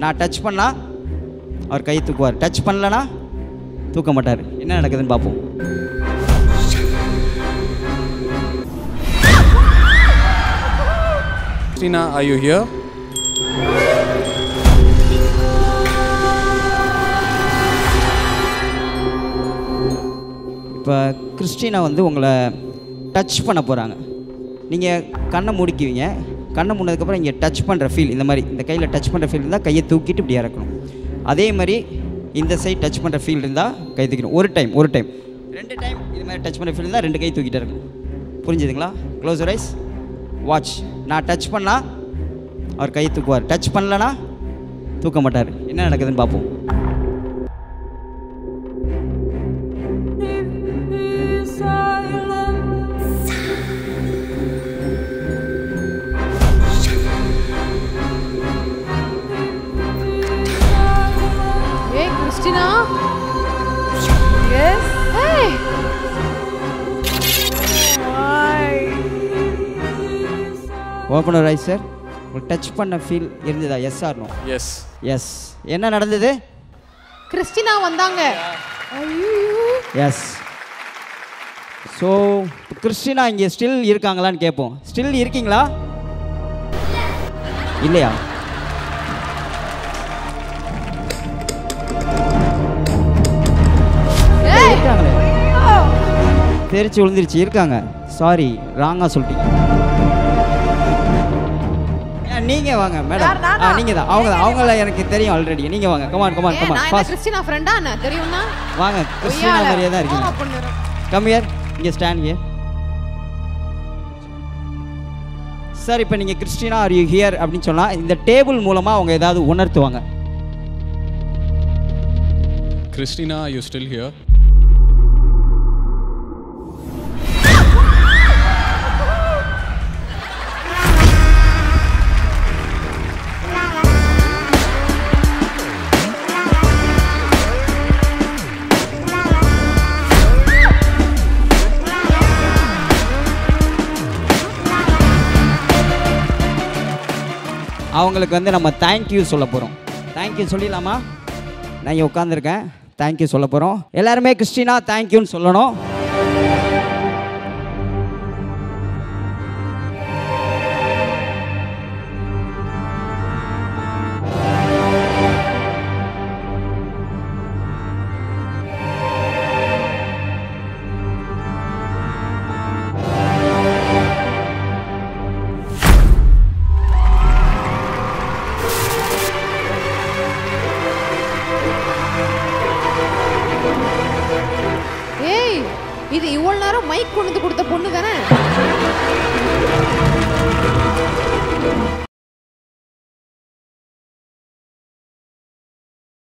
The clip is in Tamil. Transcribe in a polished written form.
நான் டச் பண்ணால் அவர் கையை தூக்குவார், டச் பண்ணலன்னா தூக்க மாட்டார். என்ன நடக்குதுன்னு பார்ப்போம். Christina, are you here? இப்போ கிறிஸ்டினா வந்து உங்களை டச் பண்ண போகிறாங்க. நீங்கள் கண்ணை முடிக்குவீங்க. கண்ணை மூடினதுக்கப்புறம் இங்கே டச் பண்ணுற ஃபீல், இந்த மாதிரி இந்த கையில் டச் பண்ணுற ஃபீல் இருந்தால் கையை தூக்கிட்டு இப்படி இறக்கணும். அதே மாதிரி இந்த சைட் டச் பண்ணுற ஃபீல் இருந்தால் கை தூக்கணும். ஒரு டைம் 2 டைம் இது மாதிரி டச் பண்ணுற ஃபீல் இருந்தால் 2 கை தூக்கிட்டே இருக்கணும். புரிஞ்சுதுங்களா? Close your eyes, watch. நான் டச் பண்ணால் அவர் கையை தூக்குவார், டச் பண்ணலன்னா தூக்க மாட்டார். என்ன நடக்குதுன்னு பார்ப்போம். Christina? Yes? Hey! Open your eyes sir. உங்களுக்கு டச் பண்ண ஃபீல் இருந்ததா? Yes or no? Yes. Yes. என்ன நடந்தது? கிறிஸ்டினா வந்தாங்க. எஸ். ஸோ கிறிஸ்டினா இங்கே ஸ்டில் இருக்காங்களான்னு கேட்போம். ஸ்டில் இருக்கீங்களா? இல்லையா? இருக்காங்களே, தெரிச்சு விழுந்துருச்சு. இருக்காங்க. சாரி, ராங்காக சொல்லிட்டீங்க. நீங்கள் வாங்க மேடம். நீங்கள் தான். அவங்கள எனக்கு தெரியும் ஆல்ரெடி. நீங்கள் வாங்க. Come on fast. கிறிஸ்டினா ஃப்ரெண்டா என்ன தெரியும்னா? வாங்க. கிறிஸ்டினா மாதிரியே தான் இருக்கீங்க. Come here. இங்கே ஸ்டாண்ட் ஹியர். சார், இப்போ நீங்கள் கிறிஸ்டினா ஆர் யூ ஹியர் அப்படின்னு சொன்னால் இந்த டேபிள் மூலமாக அவங்க ஏதாவது உணர்த்துவாங்க. Christina, are you still here? அவங்களுக்கு வந்து நம்ம தேங்க்யூ சொல்ல போகிறோம். தேங்க்யூ சொல்லிடலாமா? நான் இங்கே உட்காந்துருக்கேன். தேங்க்யூ சொல்ல போகிறோம். எல்லாருமே கிறிஸ்டினா தேங்க்யூன்னு சொல்லணும். இது இவ்வளவு நேரம் மைக் கொண்டு கொடுத்த பொண்ணு தானே?